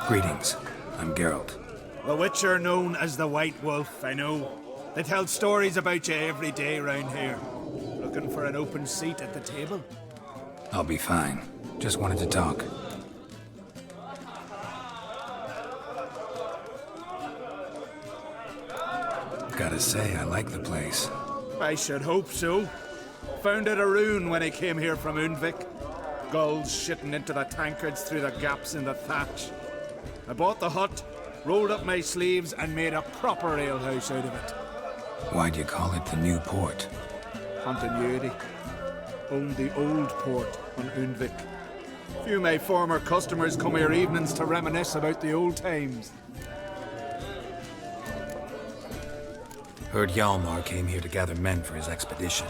Greetings. I'm Geralt. The Witcher known as the White Wolf, I know. They tell stories about you every day round here. Looking for an open seat at the table? I'll be fine. Just wanted to talk. Gotta say, I like the place. I should hope so. Found it a ruin when I came here from Undvik. Gulls shitting into the tankards through the gaps in the thatch. I bought the hut, rolled up my sleeves, and made a proper alehouse out of it. Why'd you call it the New Port? Continuity. Owned the old port on Undvik. Few of my former customers come here evenings to reminisce about the old times. Heard Hjalmar came here to gather men for his expedition.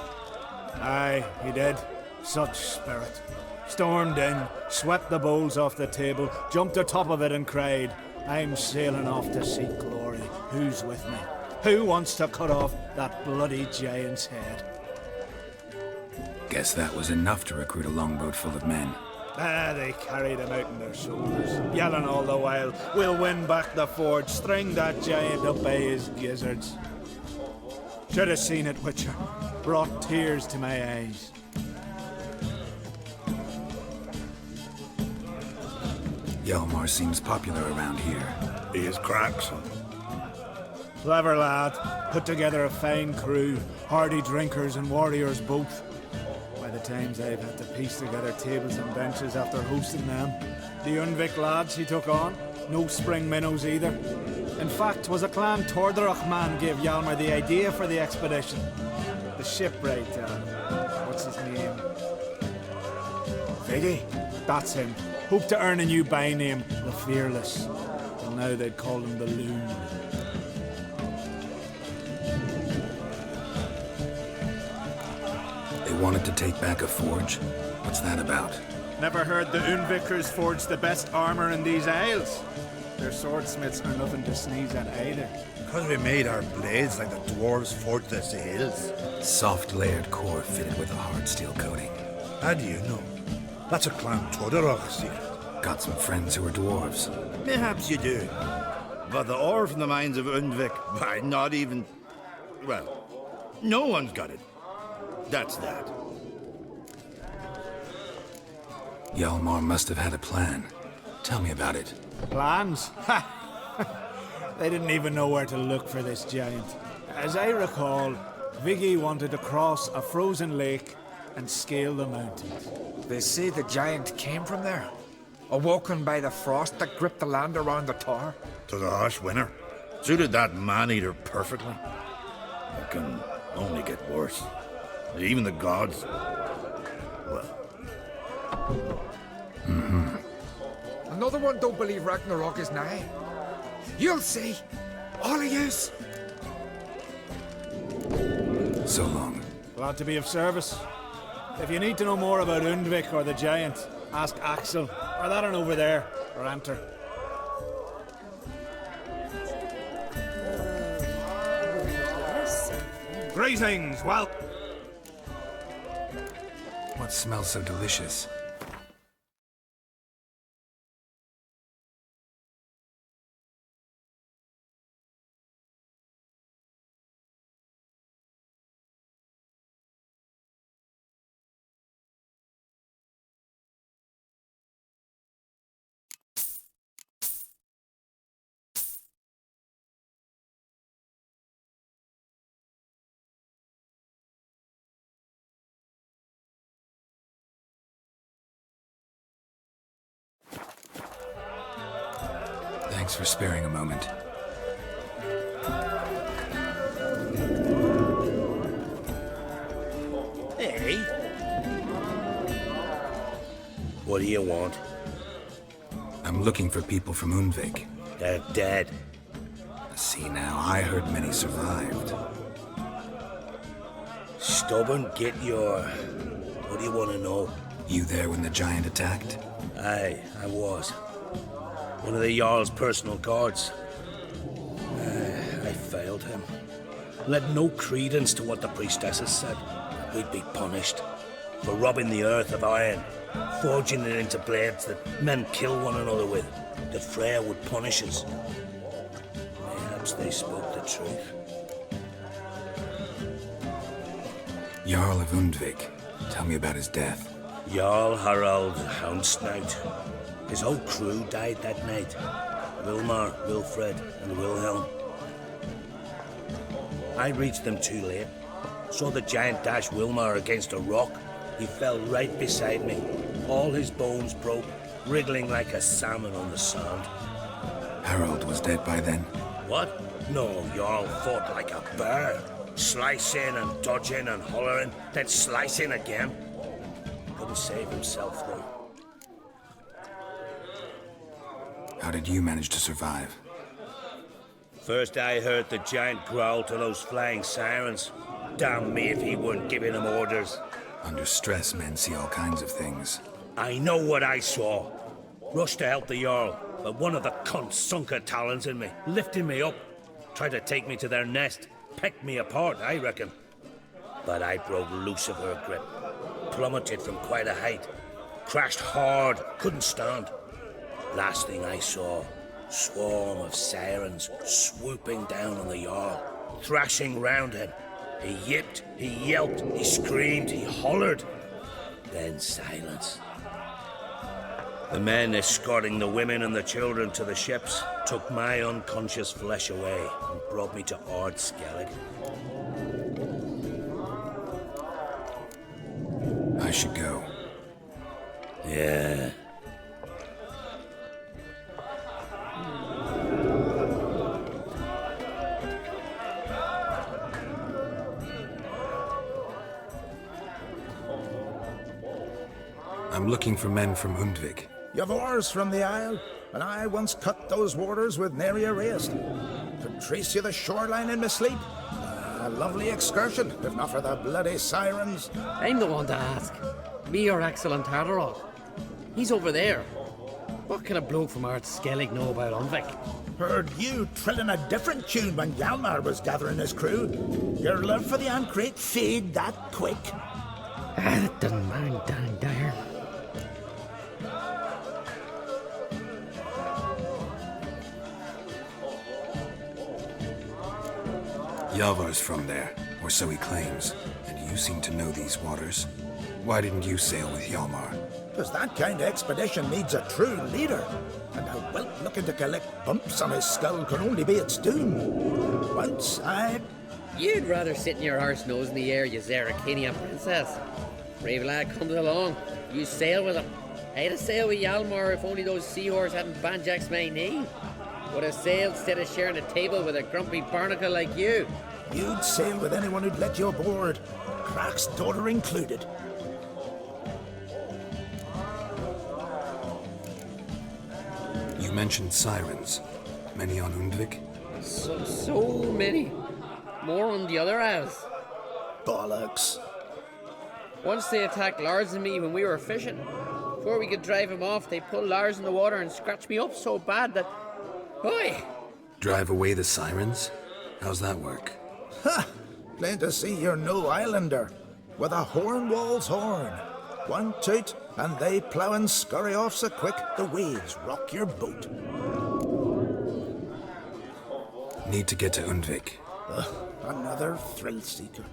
Aye, he did. Such spirit. Stormed in, swept the bowls off the table, jumped atop of it and cried, "I'm sailing off to seek glory. Who's with me? Who wants to cut off that bloody giant's head?" Guess that was enough to recruit a longboat full of men. They carried him out on their shoulders, yelling all the while, "We'll win back the forge, string that giant up by his gizzards." Should have seen it, Witcher. Brought tears to my eyes. Hjalmar seems popular around here. He is cracks. Clever lad. Put together a fine crew. Hardy drinkers and warriors both. By the times I've had to piece together tables and benches after hosting them. The Undvik lads he took on. No spring minnows either. In fact, was a clan Tordarach man gave Hjalmar the idea for the expedition. The shipwright, what's his name? Viggy? That's him. Hoped to earn a new byname, the Fearless. Till now they'd call him the Loon. They wanted to take back a forge? What's that about? Never heard the Undvikers forged the best armor in these isles. Their swordsmiths are nothing to sneeze at either. Because we made our blades like the dwarves forged their sails. Soft layered core fitted with a hard steel coating. How do you know? That's a clan Tordarach secret. Got some friends who are dwarves. Perhaps you do. But the ore from the mines of Undvik, why, not even... Well, no one's got it. That's that. Hjalmar must have had a plan. Tell me about it. Plans? Ha! They didn't even know where to look for this giant. As I recall, Viggy wanted to cross a frozen lake and scale the mountains. They say the giant came from there, awoken by the frost that gripped the land around the tower. To the harsh winter. Suited that man-eater perfectly. It can only get worse. Even the gods... well... Mm-hmm. Another one don't believe Ragnarok is nigh. You'll see. All of yous. So long. Glad to be of service. If you need to know more about Undvik or the giant, ask Axel, or that one over there, or Enter. Greetings, well... What smells so delicious? Thanks for sparing a moment. Hey. What do you want? I'm looking for people from Undvik. They're dead. See now, I heard many survived. Stubborn, get your... What do you want to know? You there when the giant attacked? Aye, I was. One of the Jarl's personal guards. I failed him. Led no credence to what the priestesses said. We'd be punished. for robbing the earth of iron, forging it into blades that men kill one another with, that Freya would punish us. Perhaps they spoke the truth. Jarl of Undvik. Tell me about his death. Jarl Harald Houndsnout. His whole crew died that night. Wilmar, Wilfred, and Wilhelm. I reached them too late. Saw the giant dash Wilmar against a rock. He fell right beside me. All his bones broke, wriggling like a salmon on the sand. Harold was dead by then. What? No, Jarl fought like a bear. Slicing and dodging and hollering, then slicing again. Couldn't save himself, though. How did you manage to survive? First I heard the giant growl to those flying sirens. Damn me if he weren't giving them orders. Under stress, men see all kinds of things. I know what I saw. Rushed to help the Jarl, but one of the cunts sunk her talons in me, lifting me up. Tried to take me to their nest. Pecked me apart, I reckon. But I broke loose of her grip. Plummeted from quite a height. Crashed hard, couldn't stand. Last thing I saw, swarm of sirens swooping down on the Jarl, thrashing round him. He yipped, he yelped, he screamed, he hollered. Then silence. The men escorting the women and the children to the ships took my unconscious flesh away and brought me to Ard Skellig. I should go. Yeah. I'm looking for men from Undvik. You've oars from the Isle, and I once cut those waters with nary a raist. Could trace you the shoreline in my sleep. A lovely excursion, if not for the bloody sirens. I'm the one to ask. Me or Axel and Tardarot. He's over there. What can a bloke from Ard Skellig know about Undvik? Heard you trilling a different tune when Hjalmar was gathering his crew. Your love for the Ancrate fade that quick. That doesn't mind down there. Yavar's from there, or so he claims, and you seem to know these waters. Why didn't you sail with Hjalmar? Because that kind of expedition needs a true leader. And a whelp looking to collect bumps on his skull could only be its doom. Once I... You'd rather sit in your arse nose in the air, you Zarakanian princess. Brave lad comes along. You sail with him. I'd have sailed with Hjalmar if only those seahorse hadn't banjaxed my knee. Would have sailed instead of sharing a table with a grumpy barnacle like you. You'd sail with anyone who'd let you aboard. Crack's daughter included. You mentioned sirens. Many on Undvik? So many. More on the other halves. Bollocks. Once they attacked Lars and me when we were fishing. Before we could drive him off, they pulled Lars in the water and scratched me up so bad that... Oi! Drive away the sirens? How's that work? Ha! Plain to see you're no islander. With a Hornwall's horn. One toot, and they plough and scurry off so quick the waves rock your boat. Need to get to Undvik. Another thrill seeker.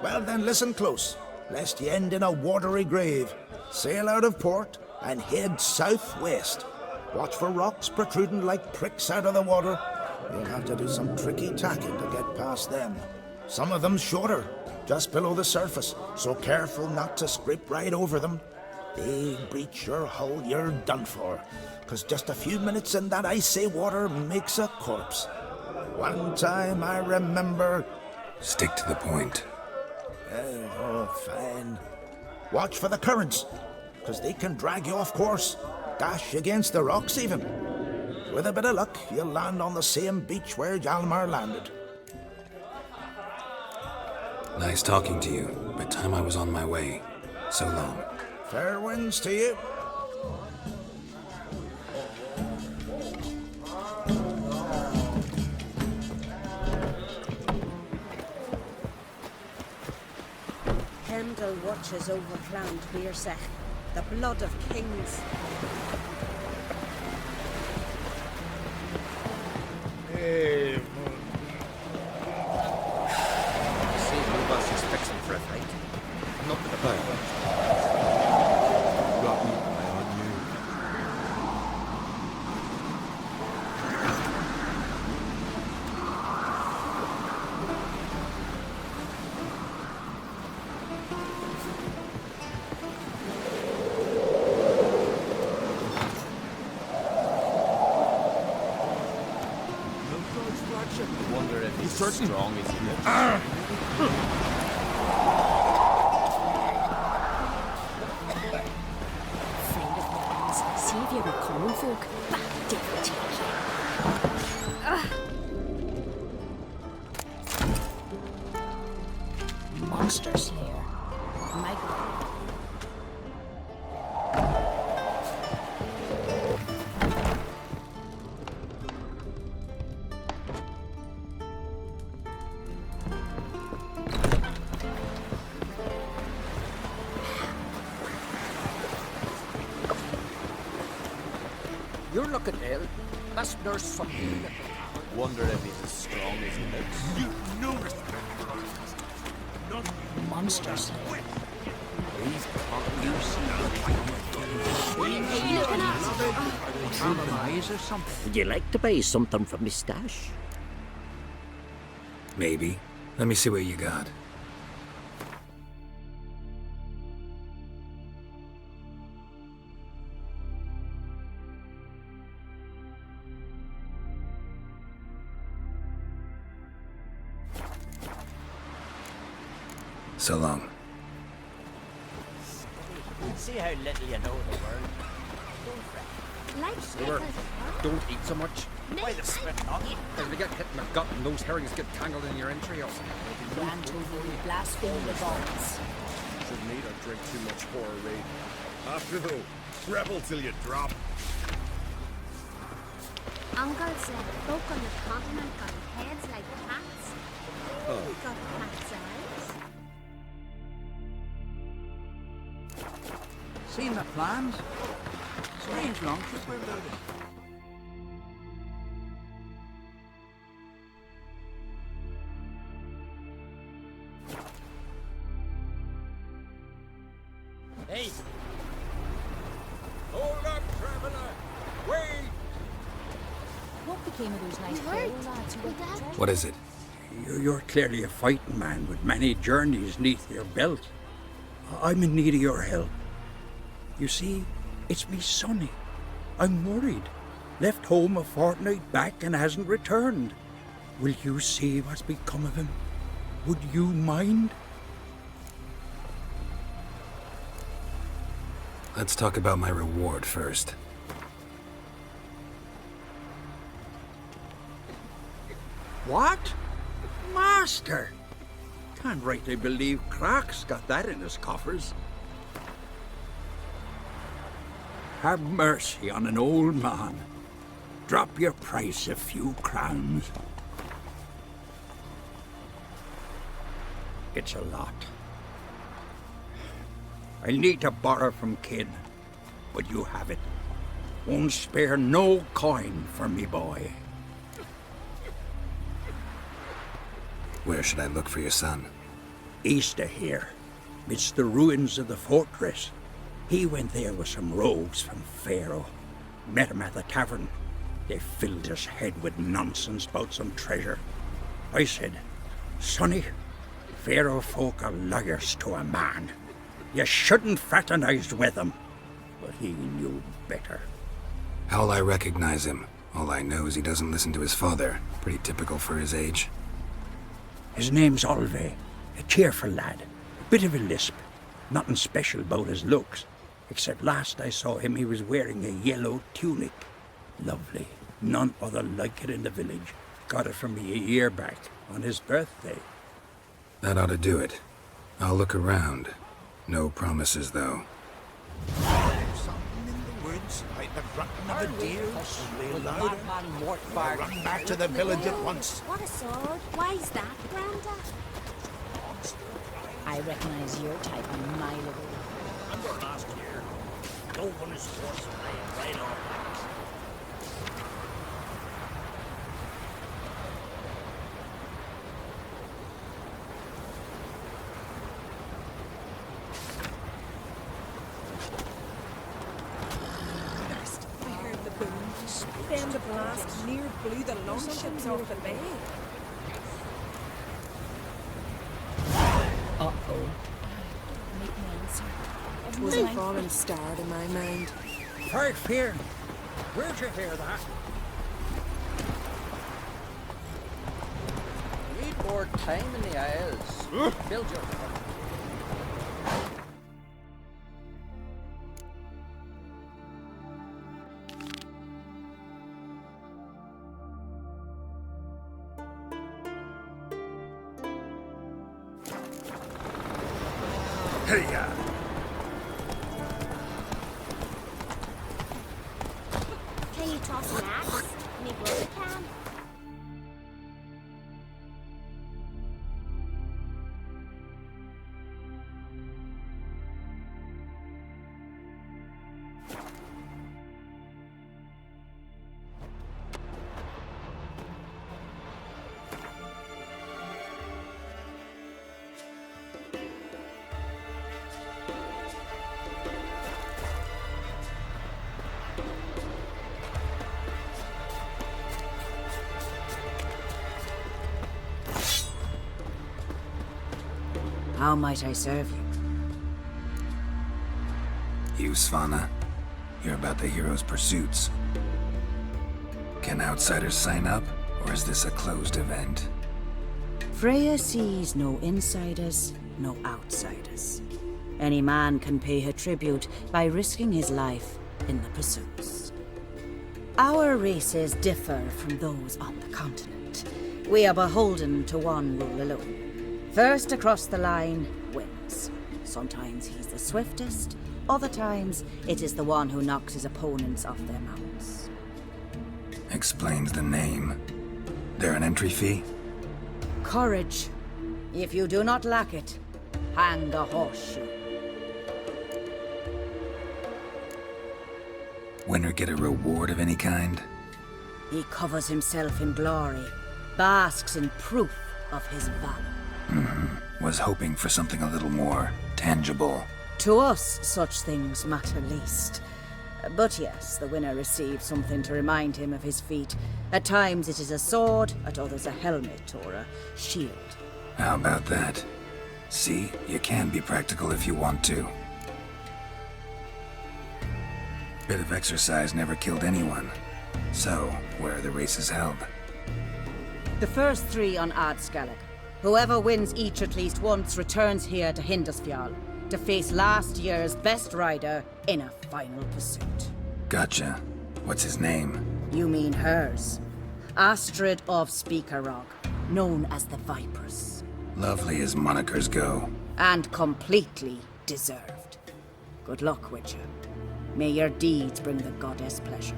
Well then, listen close, lest ye end in a watery grave. Sail out of port and head southwest. Watch for rocks protruding like pricks out of the water. You'll have to do some tricky tacking to get past them. Some of them shorter, just below the surface, so careful not to scrape right over them. They breach your hull, you're done for. 'Cause just a few minutes in that icy water makes a corpse. One time I remember... Stick to the point. Oh, fine. Watch for the currents, 'cause they can drag you off course. Dash against the rocks even. With a bit of luck, you'll land on the same beach where Hjalmar landed. Nice talking to you, but time I was on my way. So long. Fair winds to you. idle watches over Clan TURKCE, the blood of kings. Hey, see, Lubas is fixing for a fight. Nothing about it. Got me eye on you. Wonder if he's as strong as he looks. Friend of mine's, see if you were common folk, but devil take you. Monster Slayer. My God. You're looking ill. Must nurse something. Wonder if he's as strong as he looks. You no respect for us. Monster Slayer. He's conquering. What are you looking at? Eyes or something. Would you like to buy something from me stash? Maybe. Let me see what you got. So long. See how little you know the world. Don't eat so much. Why the spit not? If you get hit in the gut and those herrings get tangled in your entrails. Ran to you, blaspheme the gods. Shouldn't eat or drink too much horror raid. After though, rebel till you drop. Uncle said folk on the continent got heads like cats. We got cat's eyes. Seen the plans? Strange long trip we're loaded. Hey, Hold up, traveler! Wait! What became of those nice We fellow weren't. lads who went to treasure? What is it? You're clearly a fighting man with many journeys neath your belt. I'm in need of your help. You see, it's me sonny. I'm worried. Left home a fortnight back and hasn't returned. Will you see what's become of him? Would you mind? Let's talk about my reward first. What? Master! Can't rightly believe Croc's got that in his coffers. Have mercy on an old man. Drop your price a few crowns. It's a lot. I'll need to borrow from Kid, but you have it. Won't spare no coin for me boy. Where should I look for your son? East of here, midst the ruins of the fortress. He went there with some rogues from Pharaoh. Met him at the tavern. They filled his head with nonsense about some treasure. I said, Sonny, Pharaoh folk are liars to a man. You shouldn't fraternize with them. But he knew better. How'll I recognize him? All I know is he doesn't listen to his father. Pretty typical for his age. His name's Olve, a cheerful lad. Bit of a lisp. Nothing special about his looks. Except last I saw him, he was wearing a yellow tunic. Lovely. None other like it in the village. Got it from me a year back, on his birthday. That ought to do it. I'll look around. No promises, though. Something in the woods, like the grunting of a deer, way louder. Run back to the village at once. What a sword. Why's that, Granda? I recognize your type a mile away. Remember last year? Don't run his horse away right off. I heard the boom. Then the blast near blew the longships off the bay. Uh-oh. Make me answer. It was a fallen star to my mind. First Fear, where'd you hear that? Need more time in the Isles. Build your heart. Hey-ya! Can you toss an axe? Me brother can. How might I serve you? You, Svanna? You're about the hero's pursuits. Can outsiders sign up, or is this a closed event? Freya sees no insiders, no outsiders. Any man can pay her tribute by risking his life in the pursuits. Our races differ from those on the continent. We are beholden to one rule alone. First across the line wins. Sometimes he's the swiftest, other times it is the one who knocks his opponents off their mounts. Explains the name. There an entry fee? Courage. If you do not lack it, hang a horseshoe. Winner get a reward of any kind? He covers himself in glory, basks in proof of his valor. Was hoping for something a little more tangible. To us, such things matter least. But yes, the winner receives something to remind him of his feat. At times it is a sword, at others a helmet or a shield. How about that? See, you can be practical if you want to. Bit of exercise never killed anyone. So, where are the races held? The first 3 on Adscalach. Whoever wins each at least once returns here to Hindusfjall to face last year's best rider in a final pursuit. Gotcha. What's his name? You mean hers. Astrid of Speakerog, known as the Vipers. Lovely as monikers go. And completely deserved. Good luck, Witcher. May your deeds bring the goddess pleasure.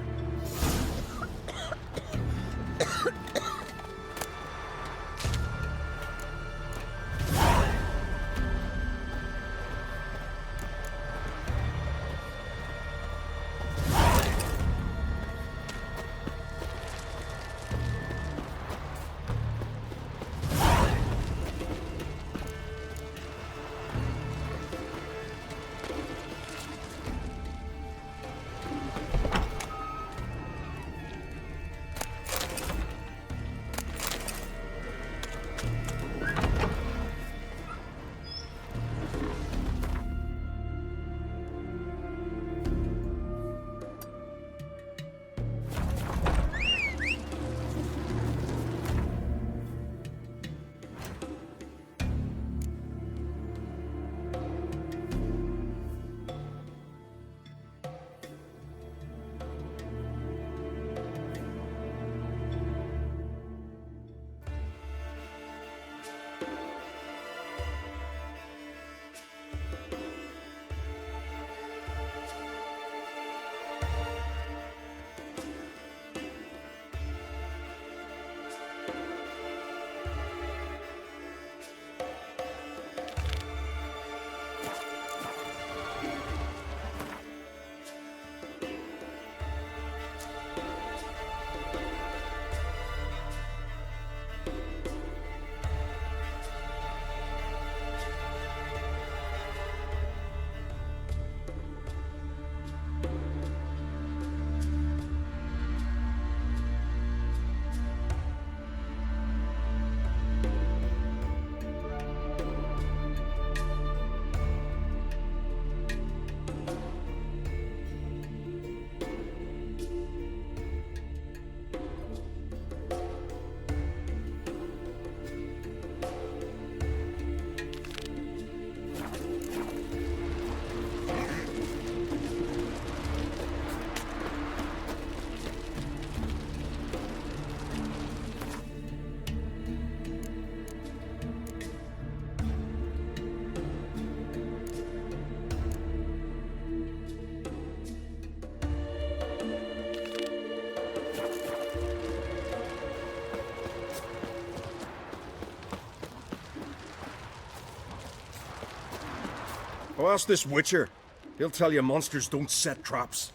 Oh, ask this Witcher. He'll tell you monsters don't set traps.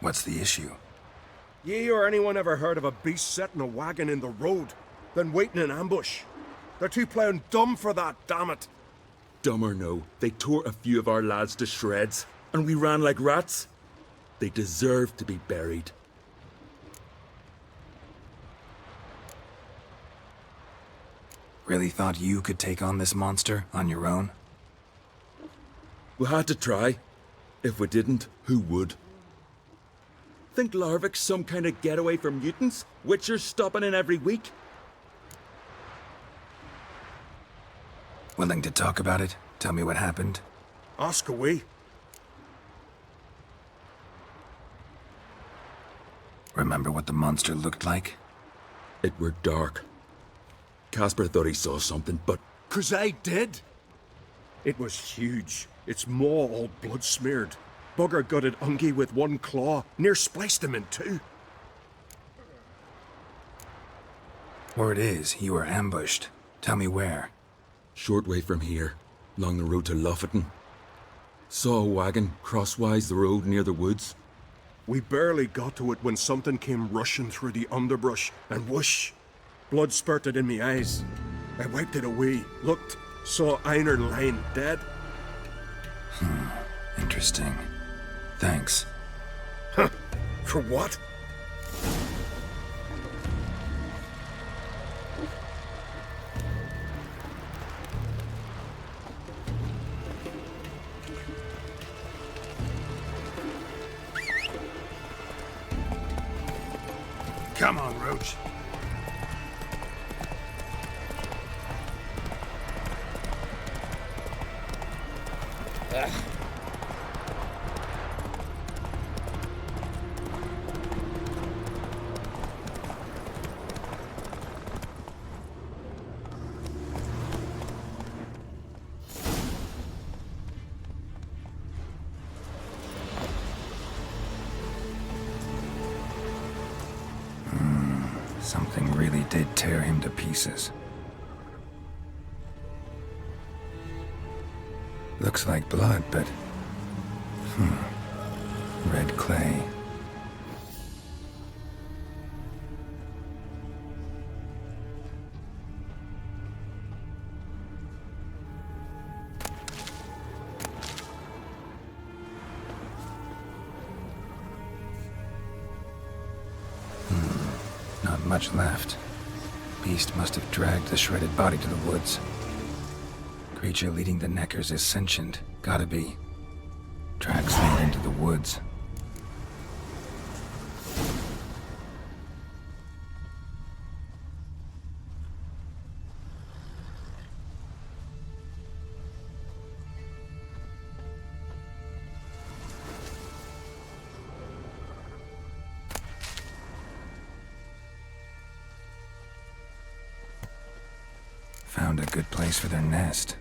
What's the issue? Ye or anyone ever heard of a beast setting a wagon in the road, then waiting in ambush? They're too plowing dumb for that, damn it. Dumb or no, they tore a few of our lads to shreds, and we ran like rats. They deserve to be buried. Really thought you could take on this monster on your own? We had to try. If we didn't, who would? Think Larvik's some kind of getaway for mutants? Witchers stopping in every week? Willing to talk about it? Tell me what happened? Ask away. Remember what the monster looked like? It were dark. Casper thought he saw something, but... 'Cause I did. It was huge. Its maw all blood smeared. Bugger gutted Ungie with one claw, near spliced him in two. Word is, you were ambushed. Tell me where. Short way from here, along the road to Lofferton. Saw a wagon crosswise the road near the woods. We barely got to it when something came rushing through the underbrush, and whoosh! Blood spurted in me eyes. I wiped it away, looked, saw Einar lying dead. Interesting. Thanks. Huh? For what? Come on, Roach. Something really did tear him to pieces. Looks like blood, but... red clay. Not much left. Beast must have dragged the shredded body to the woods. Creature leading the Neckers is sentient. Gotta be. Tracks lead into the woods. Found a good place for their nest.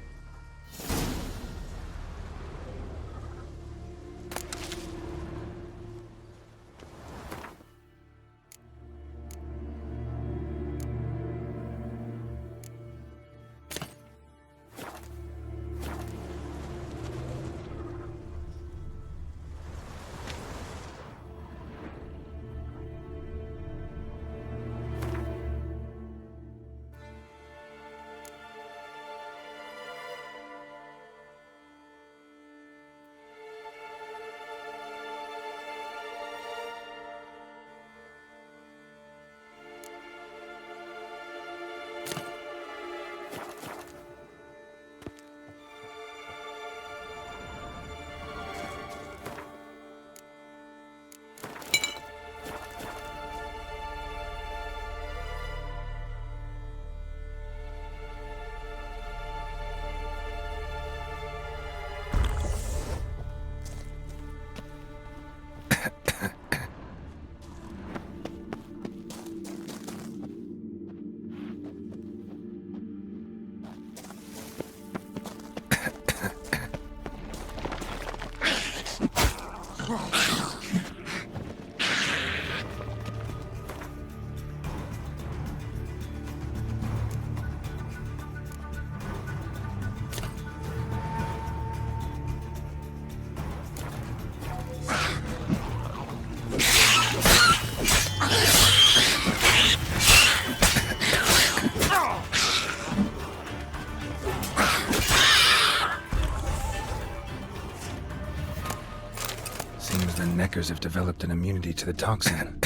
Seems the neckers have developed an immunity to the toxin.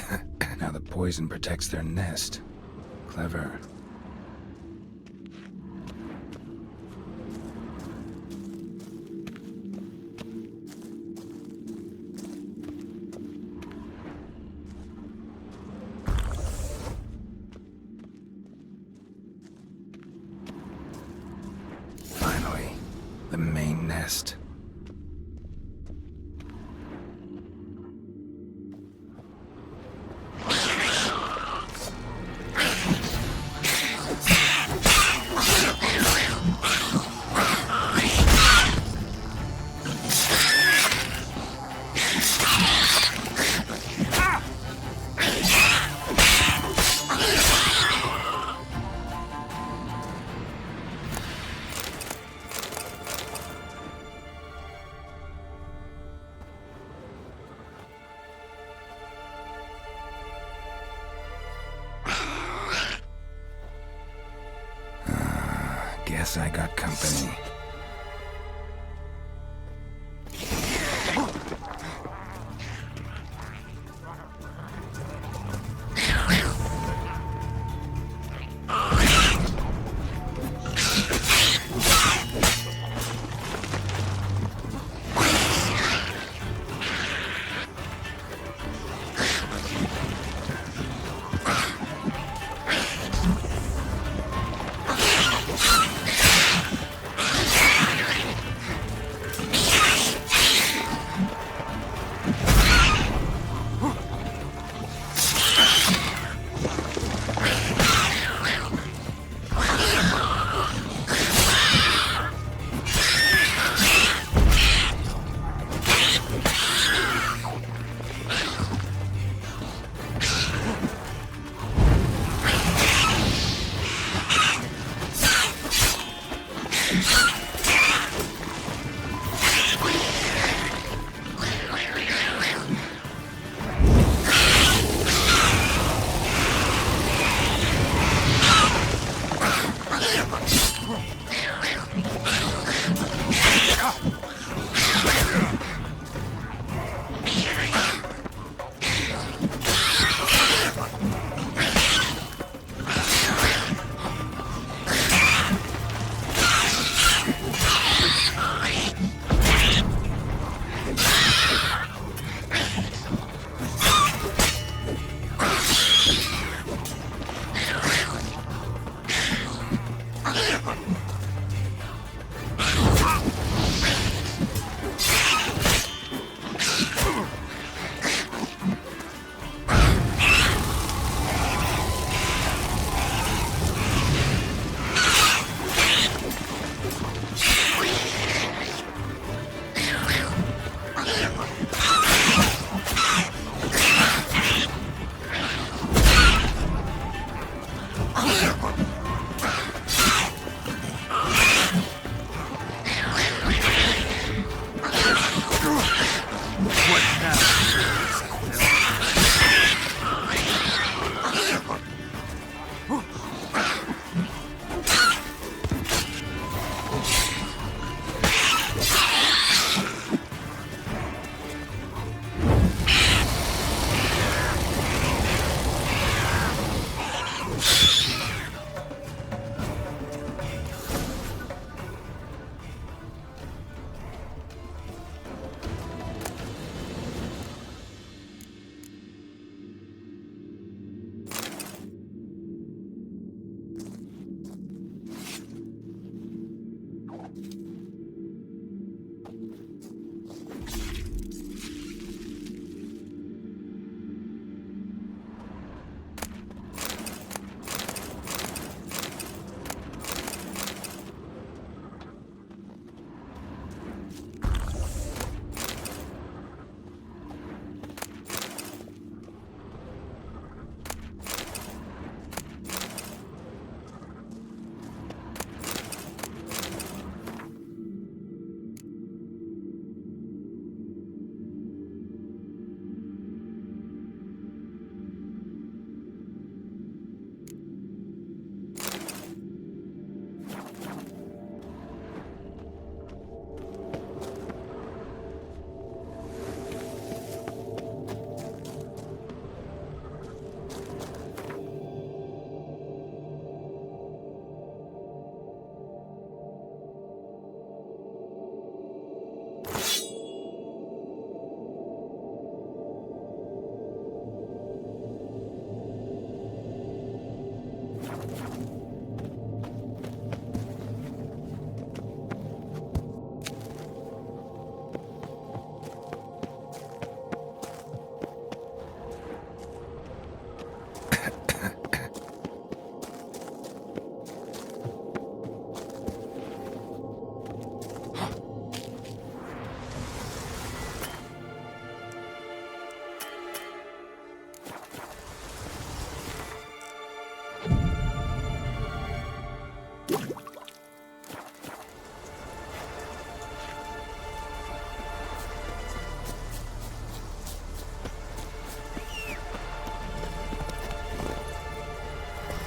Now the poison protects their nest. Clever. Finally, the main nest. Guess I got company.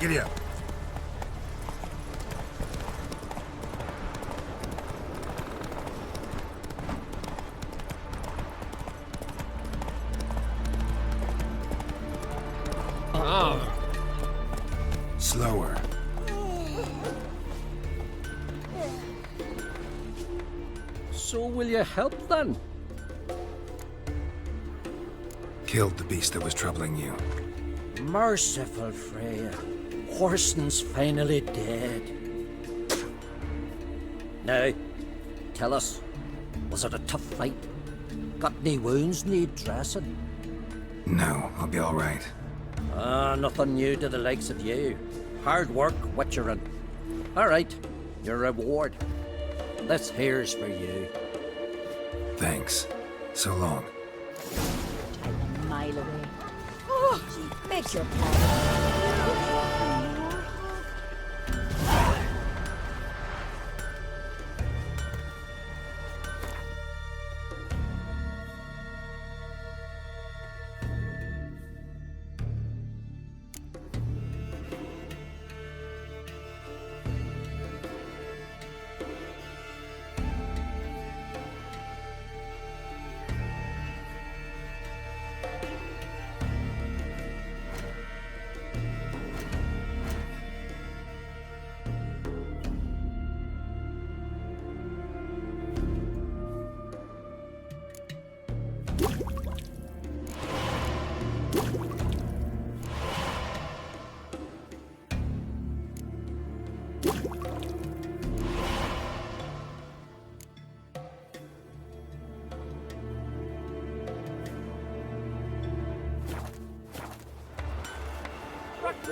Giddy up. Slower. So will you help then? Killed the beast that was troubling you. Merciful Freya. Horson's finally dead. Now, tell us, was it a tough fight? Got any wounds need dressing? No, I'll be all right. Nothing new to the likes of you. Hard work, what you're in. All right, your reward. This here's for you. Thanks. So long. A mile away. Oh, make your plan.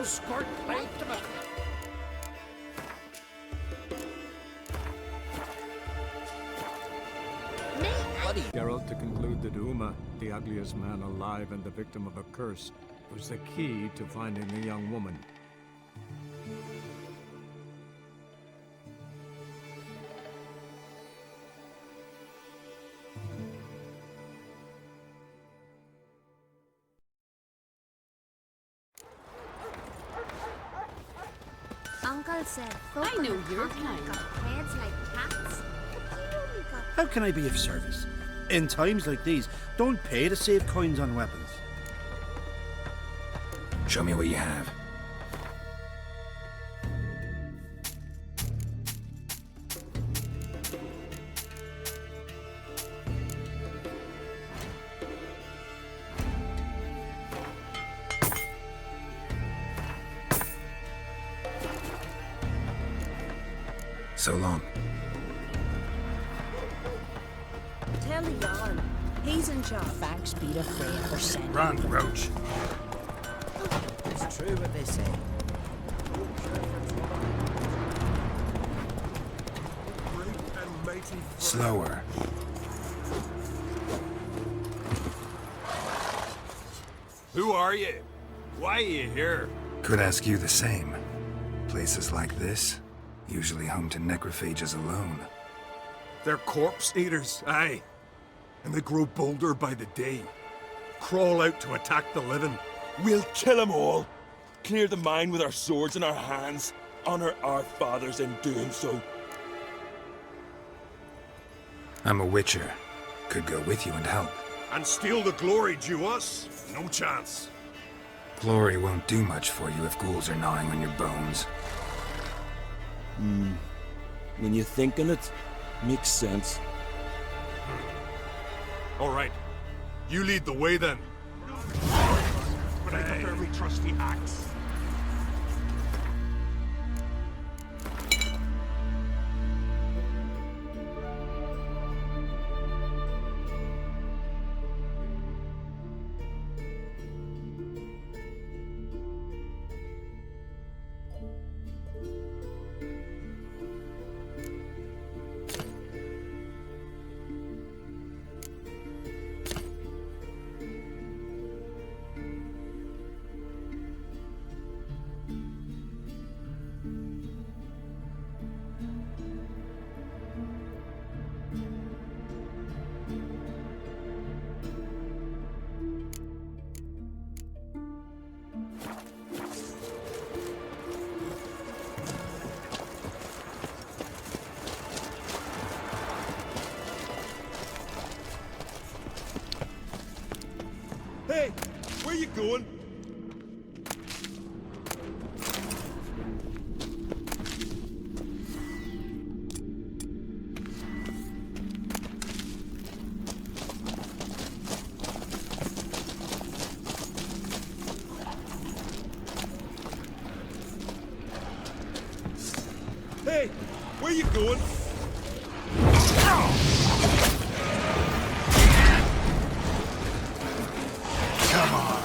Skirt light to me. Geralt to conclude that Uma, the ugliest man alive and the victim of a curse, was the key to finding the young woman. Uncle said folk I know on the your continent kind. got heads like cats. But you only got How can I be of service? In times like these, don't pay to save coins on weapons. Show me what you have. So long. Tell the Jarl. He's in charge. Thanks be to Freya for sending. Run, Roach. It's true what they say. Slower. Who are you? Why are you here? Could ask you the same. Places like this, usually home to necrophages alone. They're corpse eaters, aye. And they grow bolder by the day. Crawl out to attack the living. We'll kill them all. Clear the mine with our swords in our hands. Honor our fathers in doing so. I'm a witcher. Could go with you and help. And steal the glory due us? No chance. Glory won't do much for you if ghouls are gnawing on your bones. When you think on it, makes sense. All right. You lead the way then. But I got every trusty axe. Hey, where you going? Hey, where you going? Come on.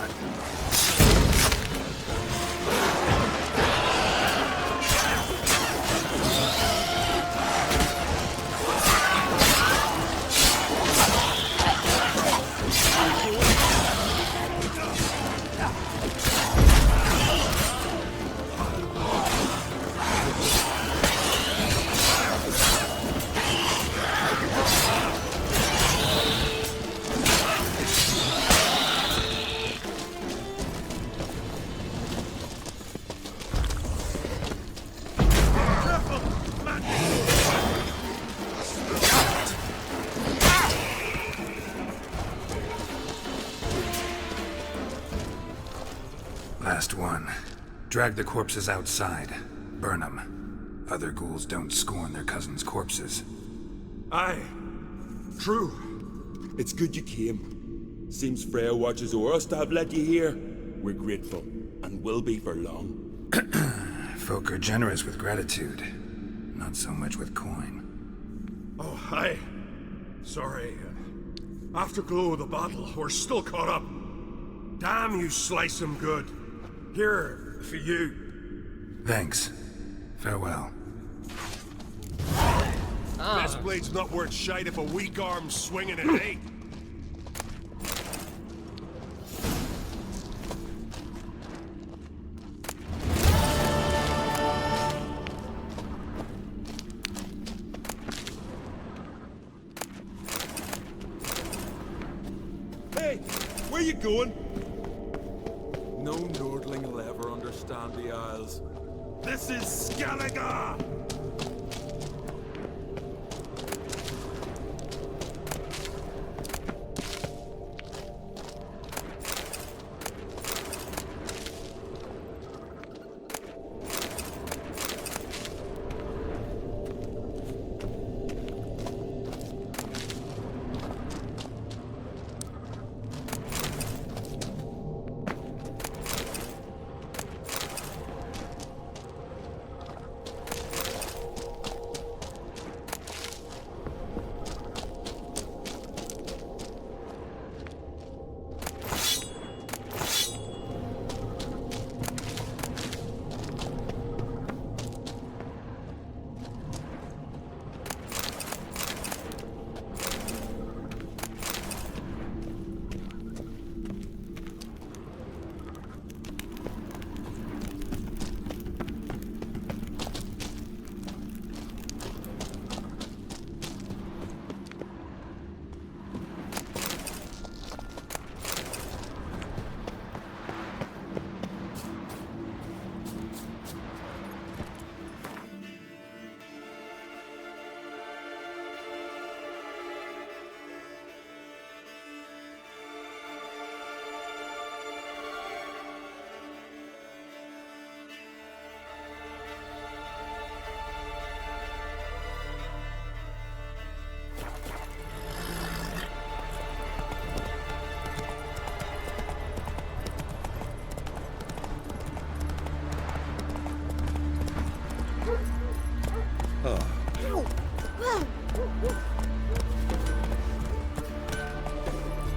Last one. Drag the corpses outside. Burn them. Other ghouls don't scorn their cousins' corpses. Aye. True. It's good you came. Seems Freya watches o'er us to have let you here. We're grateful, and will be for long. Folk are generous with gratitude. Not so much with coin. Oh, aye. Sorry. Afterglow of the battle, we're still caught up. Damn, you slice them good. Here, for you. Thanks. Farewell. Best blade's not worth shite if a weak arm's swinging it, eh? Hey, where you going? No Nordling will ever understand the Isles. This is Skellige!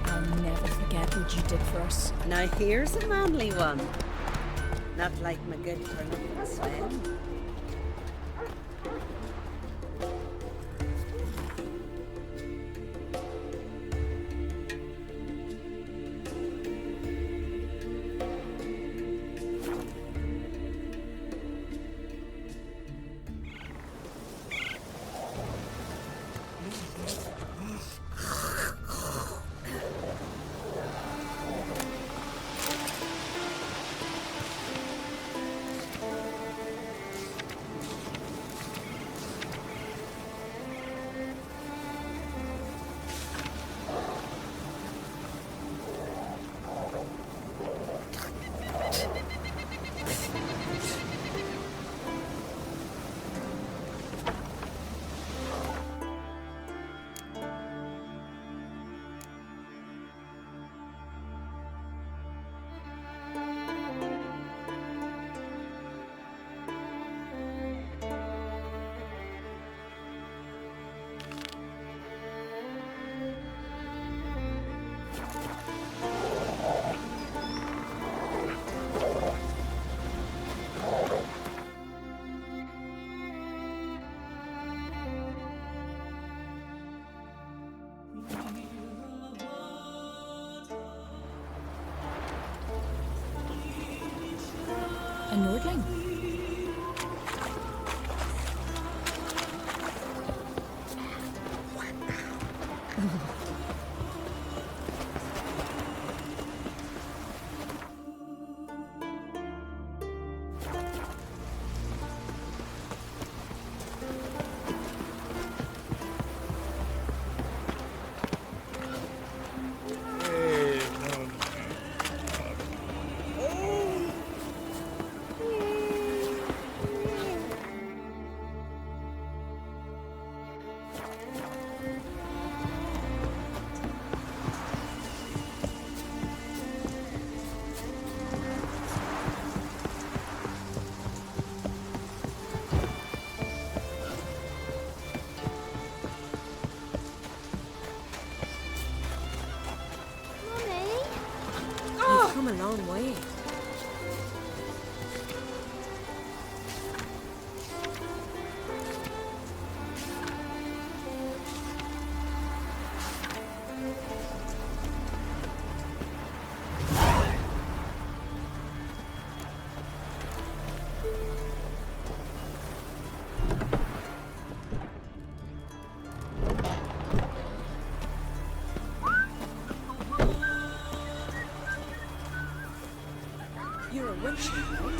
I'll never forget what you did for us. Now here's a manly one. Not like my good for nothing Sven. A Nordling? You've come a long way. You're a witch, right?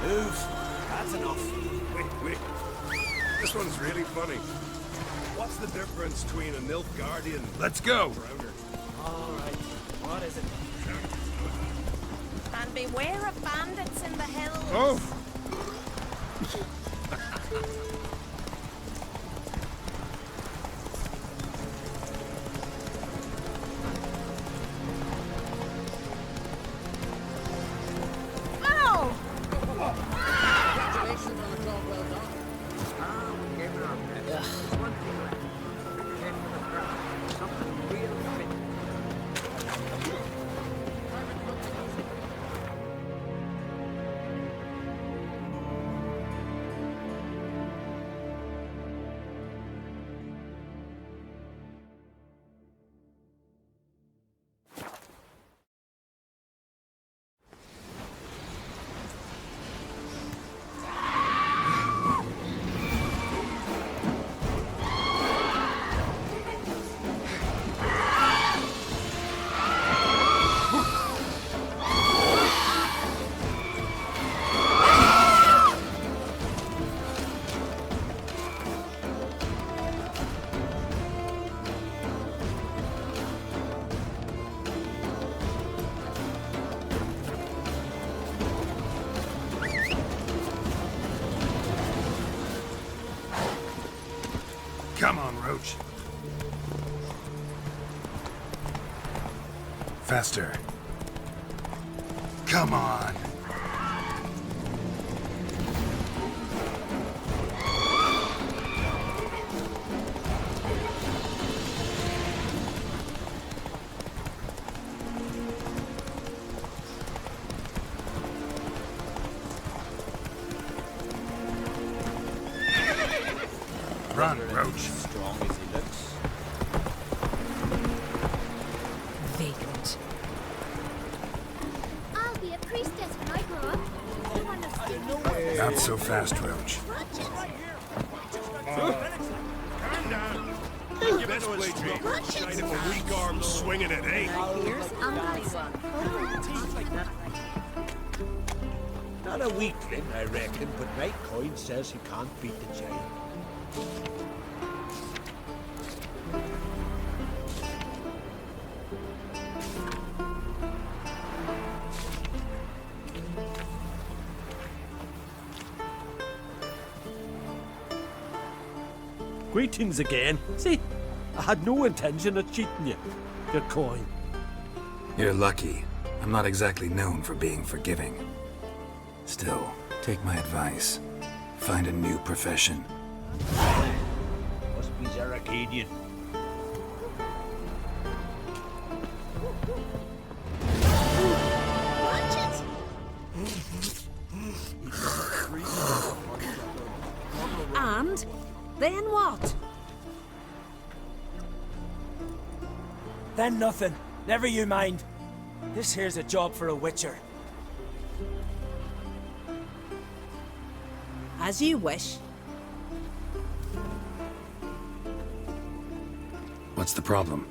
Move. That's enough. Wait. This one's really funny. What's the difference between a Nilfgaardian? Let's go. All right. What is it? And beware of bandits in the hills. Oh. Congratulations on a job well done. We gave it our best. One thing left. Head for the crowd. Something real fit. Come on, Roach. Faster. Come on. Run, Roach. Strong as he looks. Vagrant. I'll be a priestess when I grow up. You understand? Not so fast, Roach. Calm down. Your best way to shine if a weak arm swinging it, eh? Here's Ugly One. Not a weakling, I reckon, but right coin says he can't beat the giant. Greetings again. See, I had no intention of cheating you. Your coin. You're lucky. I'm not exactly known for being forgiving. Still, take my advice. Find a new profession. Must be Zaracadian. And then what? Then nothing. Never you mind. This here's a job for a witcher. As you wish. What's the problem?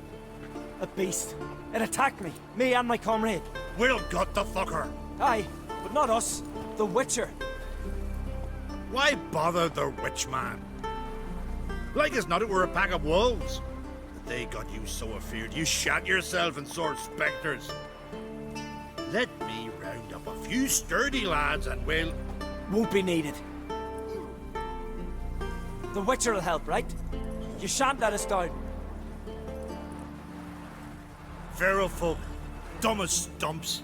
A beast. It attacked me and my comrade. We'll gut the fucker. Aye, but not us. The Witcher. Why bother the witch man? Like as not it were a pack of wolves. But they got you so afeard you shat yourself and saw spectres. Let me round up a few sturdy lads and we'll... Won't be needed. The Witcher will help, right? You shan't let us down. Feral folk, dumb as stumps.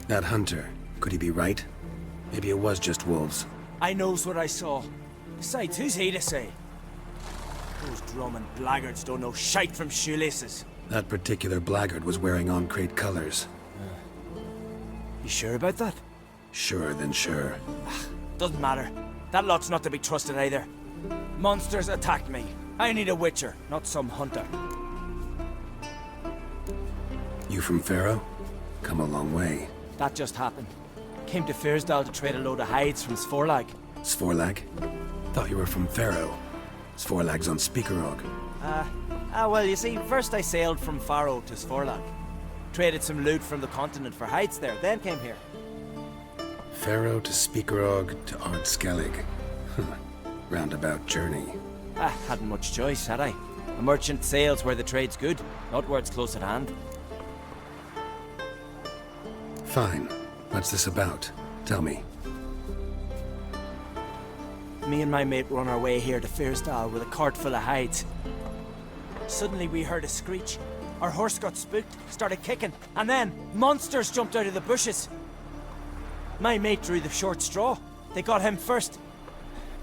That hunter, could he be right? Maybe it was just wolves. I knows what I saw. Besides, who's he to say? Those drumming blackguards don't know shite from shoelaces. That particular blackguard was wearing on-crate colors. You sure about that? Sure than sure. Doesn't matter. That lot's not to be trusted either. Monsters attacked me. I need a witcher, not some hunter. You from Pharaoh? Come a long way. That just happened. Came to Fyrsdal to trade a load of hides from Svorlag. Svorlag? Thought you were from Pharaoh. Svorlag's on Speakerog. Well, you see, first I sailed from Faro to Svorlag. Traded some loot from the continent for hides there, then came here. Pharaoh to Speakerog to Ardskellig. Roundabout journey. Hadn't much choice, had I? A merchant sails where the trade's good, not where it's close at hand. Fine. What's this about? Tell me. Me and my mate were on our way here to Fyrsdal with a cart full of hides. Suddenly we heard a screech. Our horse got spooked, started kicking, and then monsters jumped out of the bushes. My mate drew the short straw. They got him first.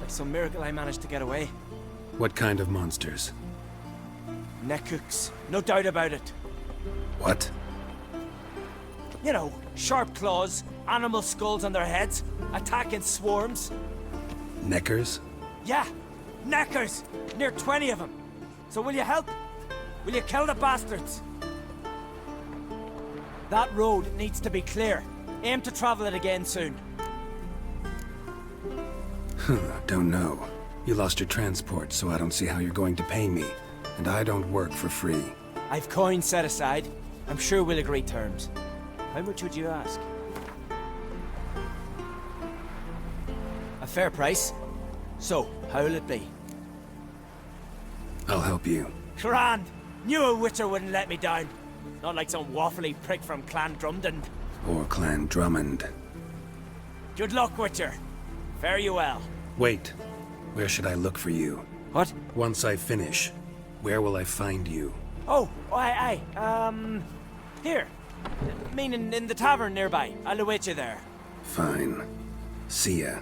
By some miracle I managed to get away. What kind of monsters? Nekooks, no doubt about it. What? You know, sharp claws, animal skulls on their heads, attack in swarms. Neckers? Yeah, neckers! Near 20 of them. So will you help? Will you kill the bastards? That road needs to be clear. Aim to travel it again soon. Don't know. You lost your transport, so I don't see how you're going to pay me. And I don't work for free. I've coins set aside. I'm sure we'll agree terms. How much would you ask? A fair price. So, how'll it be? I'll help you. Grand! Knew a witcher wouldn't let me down. Not like some waffly prick from Clan Drumden. Or Clan Drummond. Good luck, Witcher. Fare you well. Wait. Where should I look for you? What? Once I finish, where will I find you? Oh, here. Meaning in the tavern nearby. I'll await you there. Fine. See ya.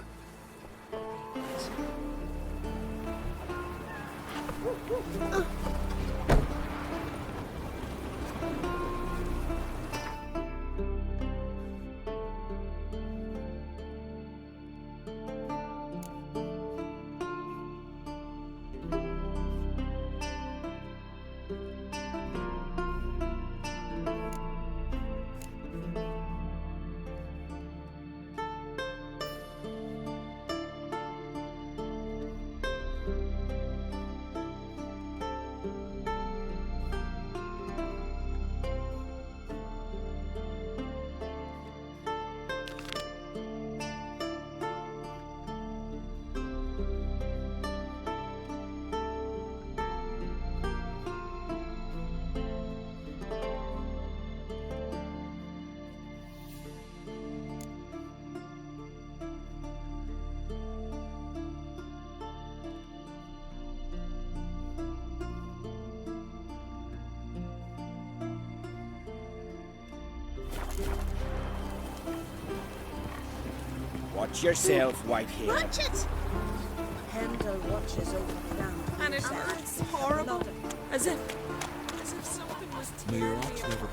Watch yourself, Whitehead. Watch it! Pendle watches over the ground. And it hurts horrible. As if something was tearing me apart.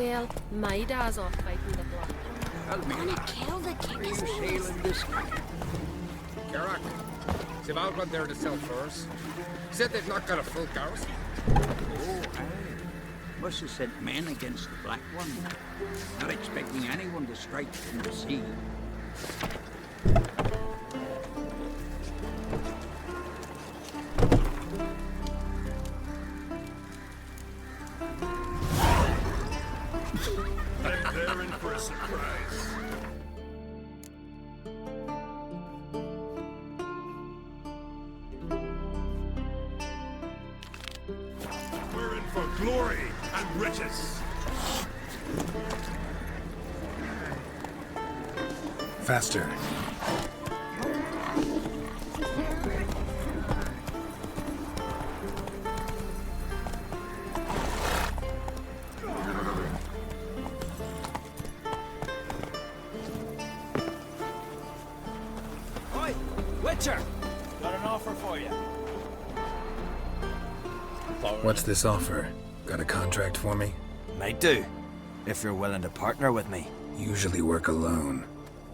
Well, my dad's off fighting the block. Gonna kill the kiddies. Sailing this way. Garak, they've all gone there to sell furs. Said they've not got a full garrison. Oh, aye. Must have sent men against the Black One. Not expecting anyone to strike from the sea. They're in for a surprise. We're in for glory and riches. Faster. Oi, Witcher! Got an offer for you. What's this offer? Got a contract for me? Might do, if you're willing to partner with me. Usually work alone.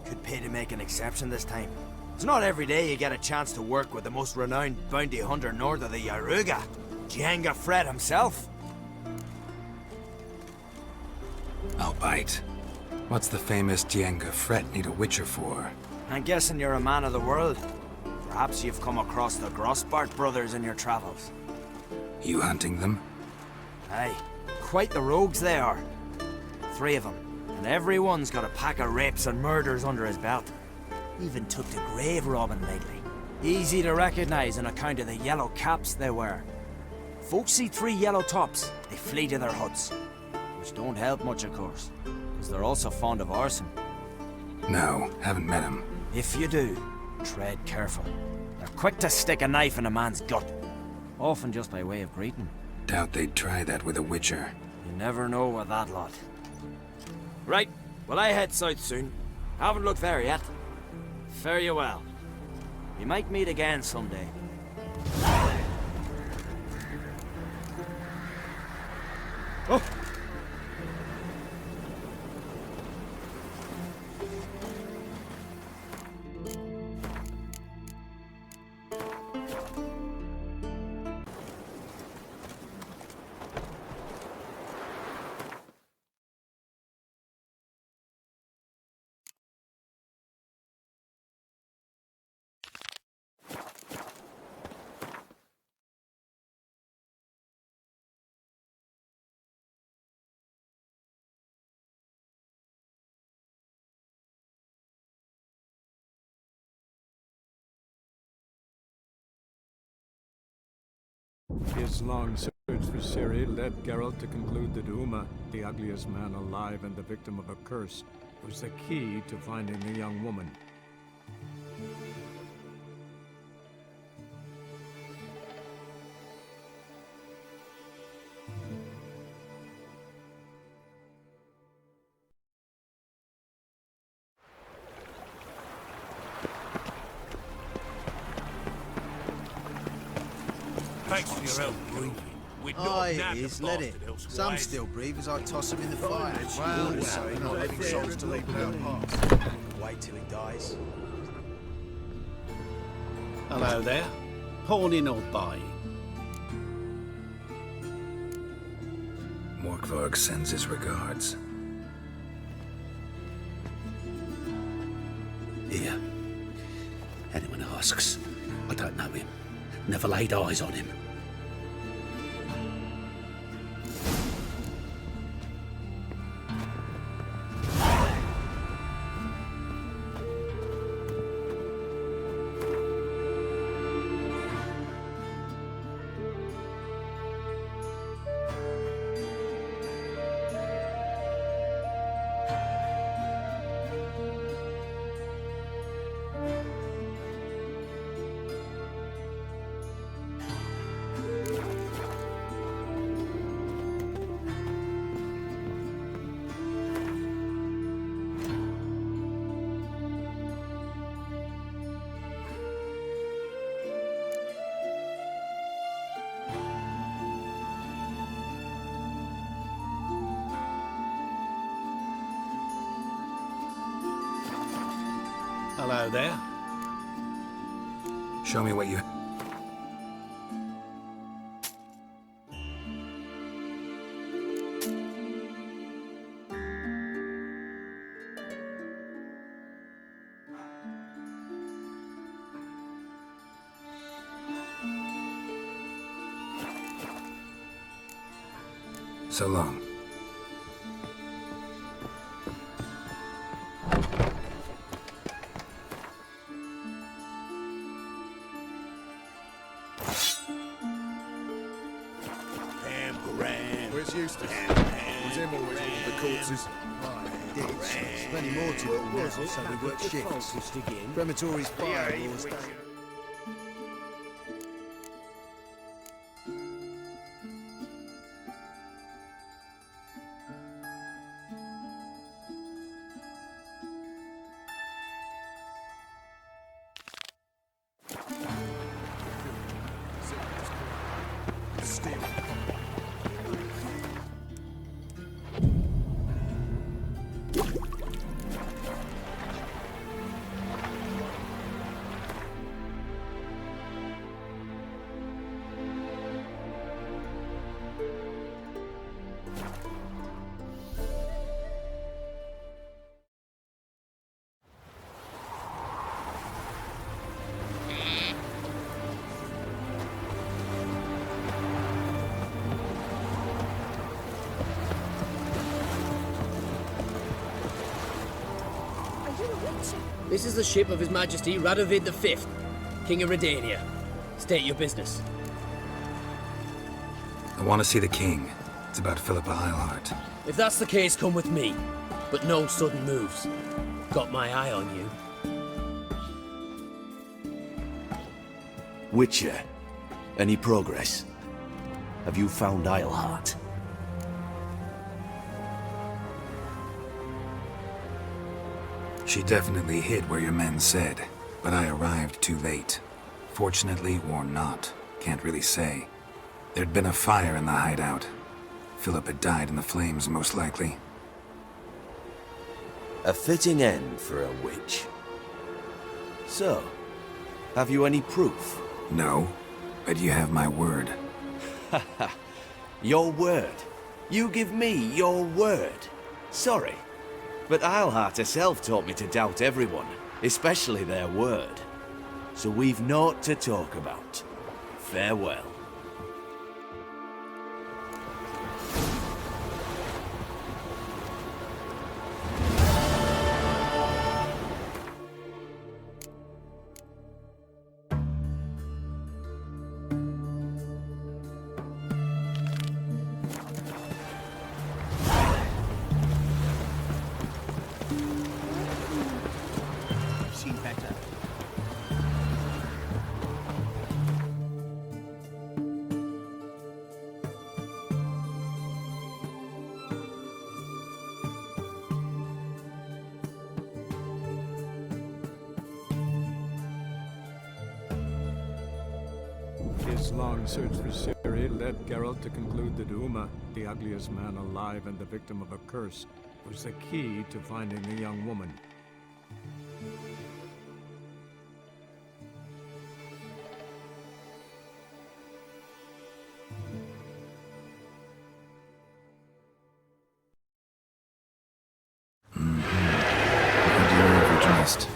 Could pay to make an exception this time. It's not every day you get a chance to work with the most renowned bounty hunter north of the Yaruga, Jenga Fred himself. I'll bite. What's the famous Jenga Fret need a witcher for? I'm guessing you're a man of the world. Perhaps you've come across the Grossbart brothers in your travels. You hunting them? Aye, quite the rogues they are. 3 of them, and every one's got a pack of rapes and murders under his belt. Even took to grave robbing lately. Easy to recognize on account of the yellow caps they wear. Folks see 3 yellow tops, they flee to their huts. Which don't help much, of course, because they're also fond of arson. No, haven't met him. If you do, tread careful. They're quick to stick a knife in a man's gut, often just by way of greeting. Doubt they'd try that with a witcher. You never know with that lot. Right, well I head south soon. Haven't looked there yet. Fare you well. We might meet again someday. Oh! His long search for Ciri led Geralt to conclude that Uma, the ugliest man alive and the victim of a curse, was the key to finding the young woman. Thanks for your help, Breathing. We'd Oh, not it nabbed is, the let it. bastard elsewise. Some still breathe as I toss them in the fire. Well, Well, so not living souls to leave without hearts. Wait till he dies. Hello there. Pawning or buying? Morkvarg sends his regards. Here. Anyone asks, I don't know him. Never laid eyes on him. Hello there. Show me what you... So long. Where's Eustace? Was him always looking for corpses? There's plenty more to it now, so we work shifts. Crematory's fire laws. This is the ship of His Majesty Radovid V, King of Redania. State your business. I want to see the king. It's about Philippa Eilhart. If that's the case, come with me. But no sudden moves. Got my eye on you. Witcher, any progress? Have you found Eilhart? She definitely hid where your men said, but I arrived too late. Fortunately or not, can't really say. There'd been a fire in the hideout. Philip had died in the flames, most likely. A fitting end for a witch. So, have you any proof? No, but you have my word. Haha. Your word? You give me your word? Sorry, but Eilhart herself taught me to doubt everyone, especially their word. So we've naught to talk about. Farewell. His long search for Ciri led Geralt to conclude that Uma, the ugliest man alive and the victim of a curse, was the key to finding the young woman. And you're overdressed.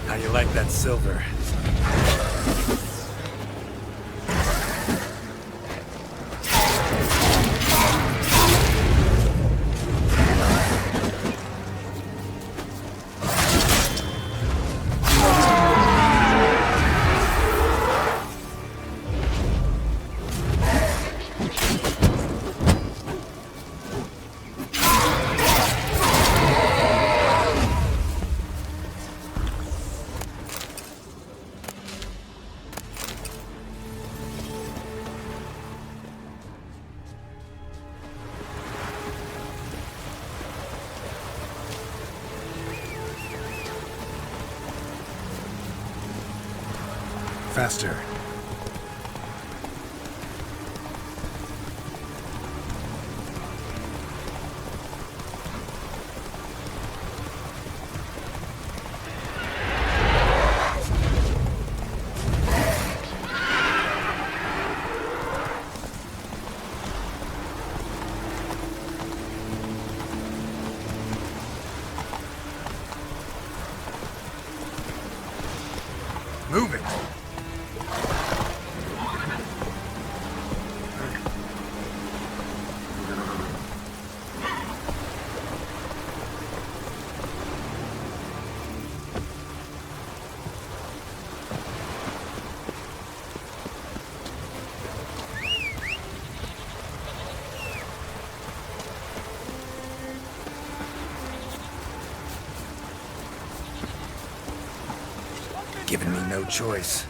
How you like that silver? faster. Move it! Giving me no choice.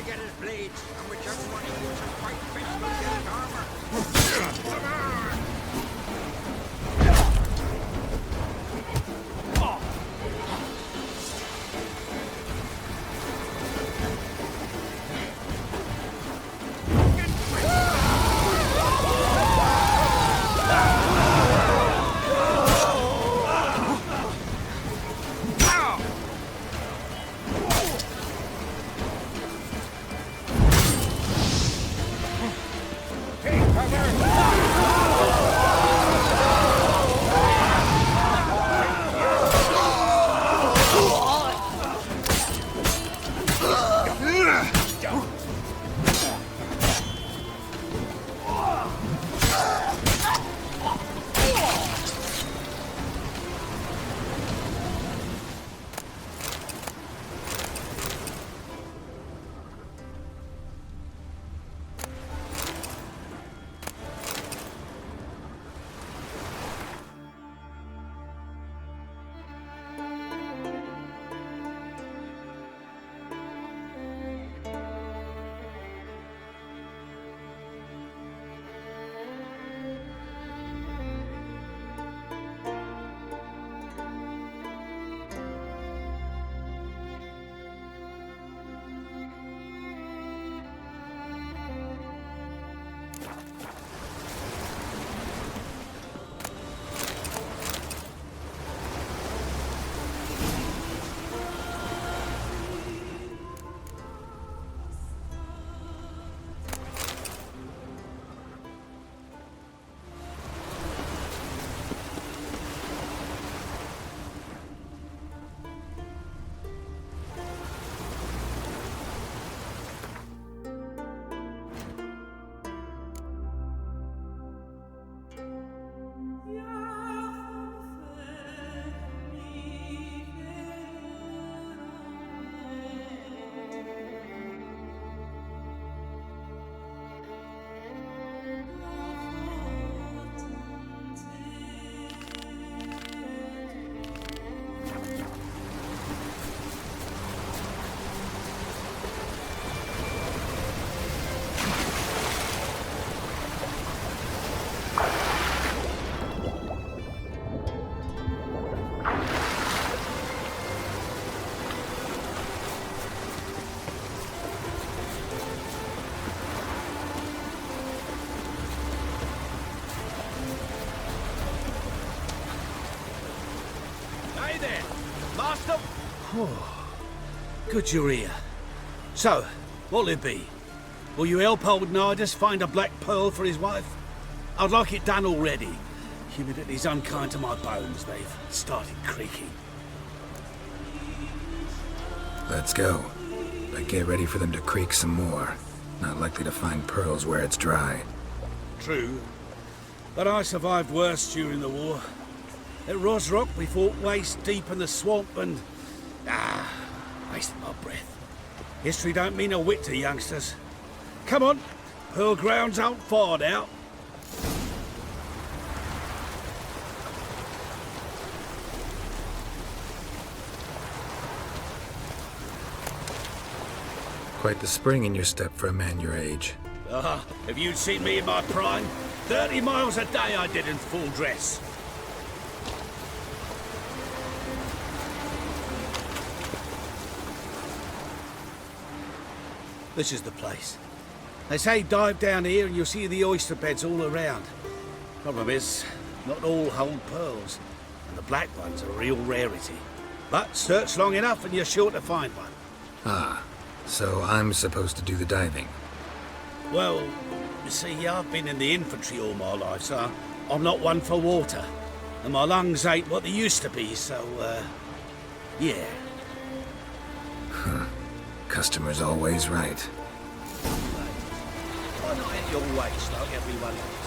get his blades, and whichever one he uses fight best will get his armor. Good you're here. So, what'll it be? Will you help old Nidus find a black pearl for his wife? I'd like it done already. Humidity's unkind to my bones. They've started creaking. Let's go. But get ready for them to creak some more. Not likely to find pearls where it's dry. True. But I survived worse during the war. At Rosrock, we fought waist deep in the swamp and... wasted my breath. History don't mean a whit to youngsters. Come on, Pearl Grounds aren't far now. Quite the spring in your step for a man your age. If you'd seen me in my prime, 30 miles a day I did in full dress. This is the place. They say dive down here and you'll see the oyster beds all around. Problem is, not all hold pearls, and the black one's a real rarity. But search long enough and you're sure to find one. Ah, so I'm supposed to do the diving. Well, you see, I've been in the infantry all my life, so I'm not one for water. And my lungs ain't what they used to be, so, yeah. Customer's always right. Why not at your waist like everyone else?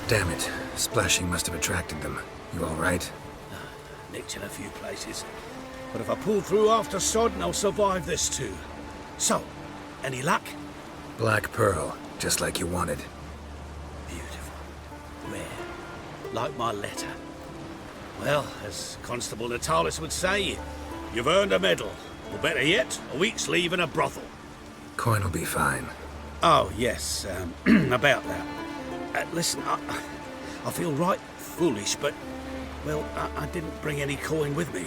Damn it. Splashing must have attracted them. You all right? Nicked in a few places. But if I pull through after Sodden, I'll survive this too. So, any luck? Black pearl, just like you wanted. Beautiful. Rare. Like my letter. Well, as Constable Natalis would say, you've earned a medal. Or better yet, a week's leave in a brothel. Coin will be fine. Oh, yes, about that. Listen, I feel right foolish, but, well, I didn't bring any coin with me.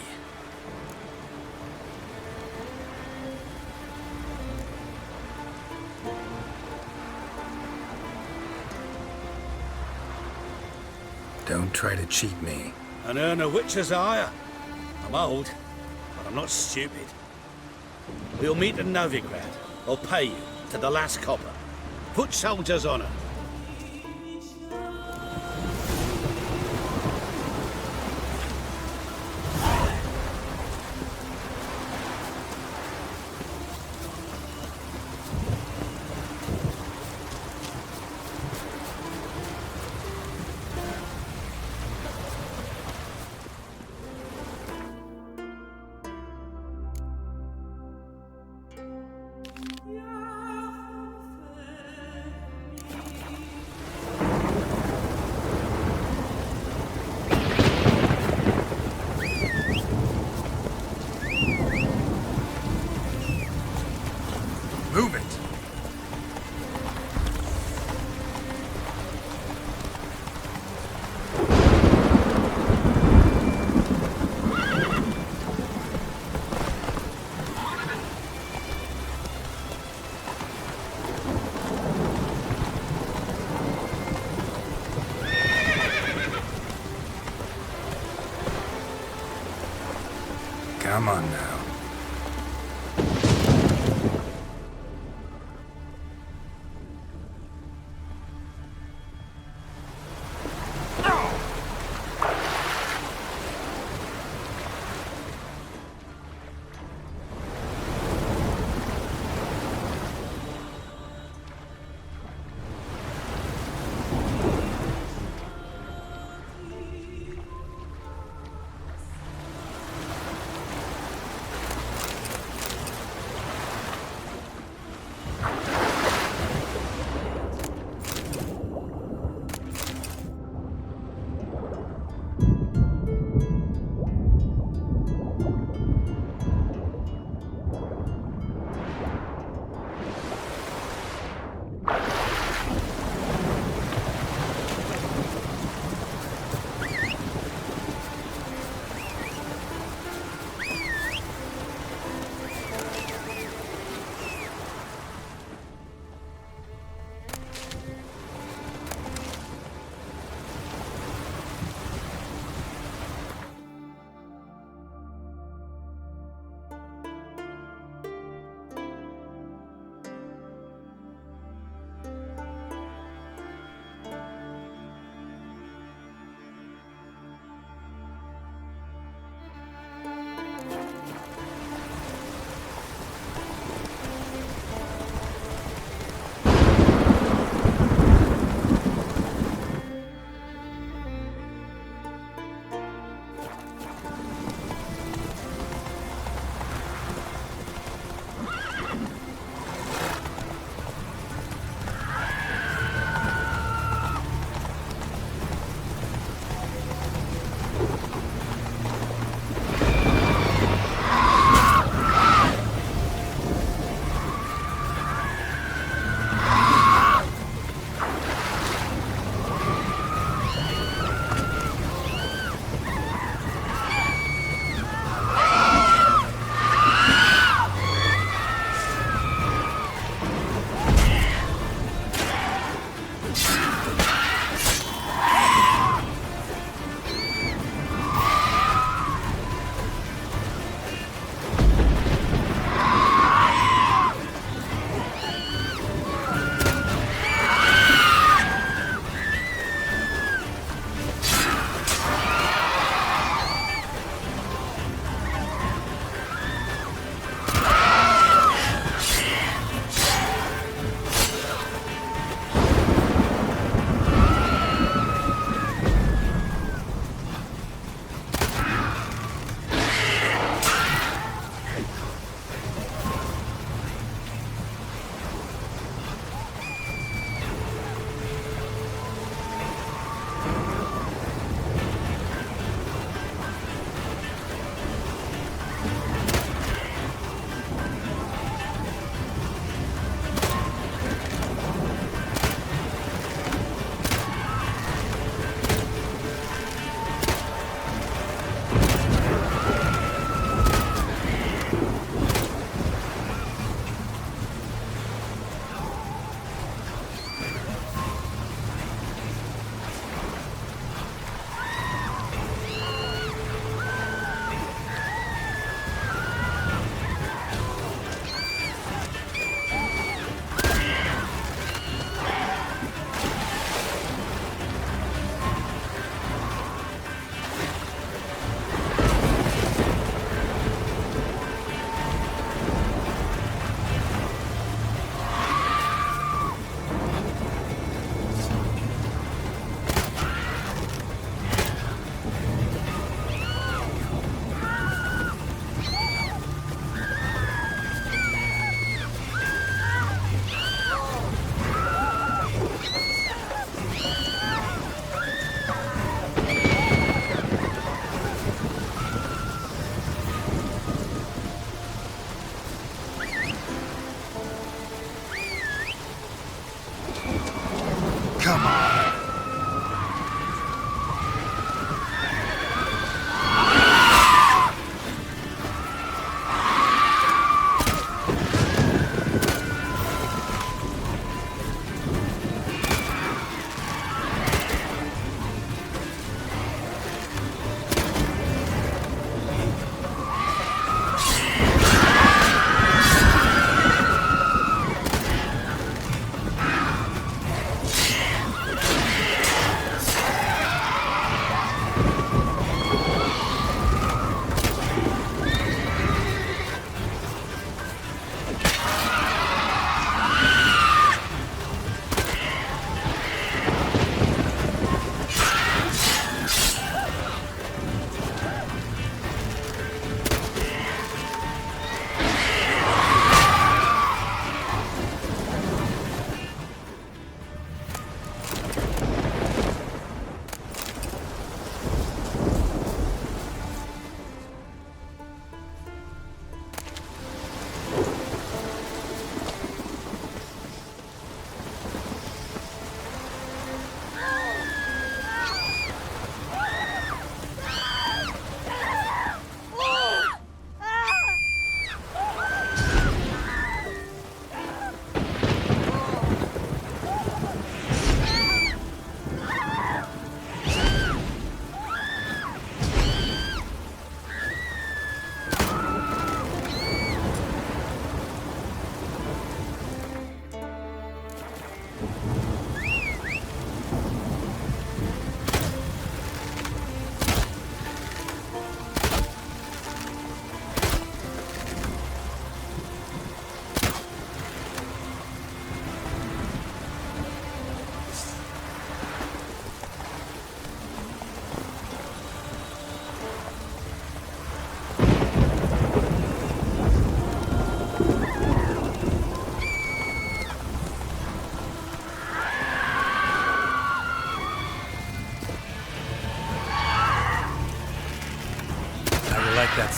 Don't try to cheat me. And earn a witcher's hire. I'm old, but I'm not stupid. We'll meet in Novigrad. I'll pay you to the last copper. Foot soldier's honor. Move it! Come on now.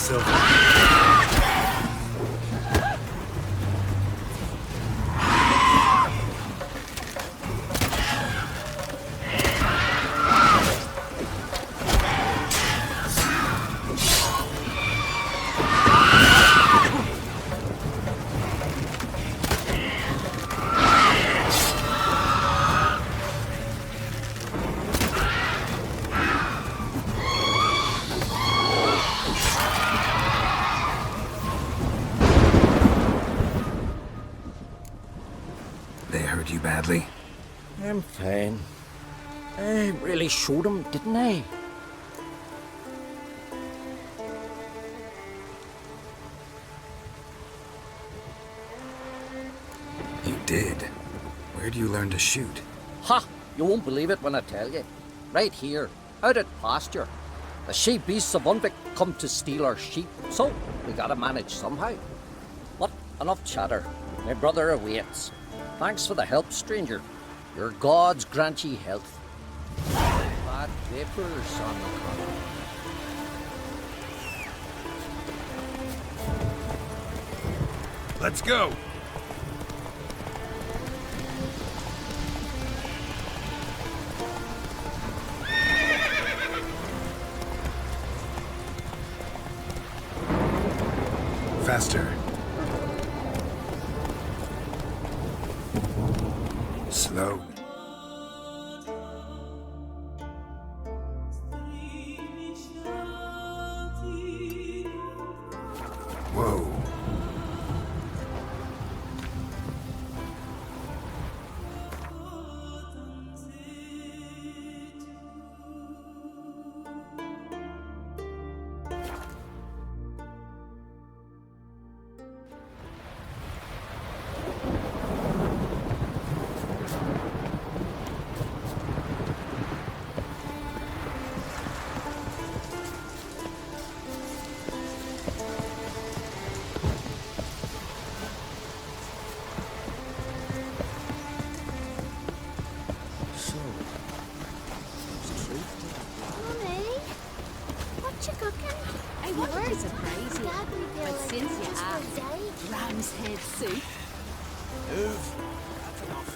silver. They hurt you badly? I'm fine. I really showed him, didn't I? You did? Where'd you learn to shoot? Ha! You won't believe it when I tell you. Right here, out at pasture. The sheep beasts of Unvik come to steal our sheep, so we gotta manage somehow. But enough chatter. My brother awaits. Thanks for the help, stranger. Your gods grant ye health. Bad vapors on the corner. Let's go. Faster. Slow. Whoa. Mummy, what you cooking? I wanted to surprise you, but since you asked, ram's head soup. Move. That's enough.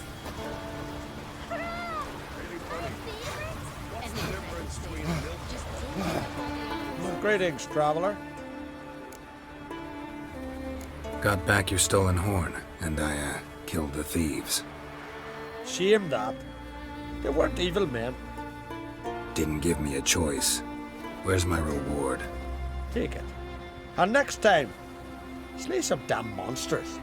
Greetings, traveler. Got back your stolen horn, and I, killed the thieves. Shame that. They weren't evil men. Didn't give me a choice. Where's my reward? Take it. And next time, slay some damn monsters.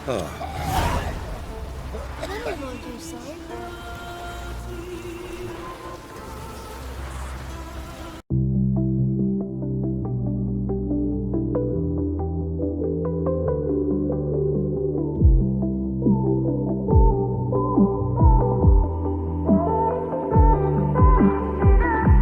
What do you want to say?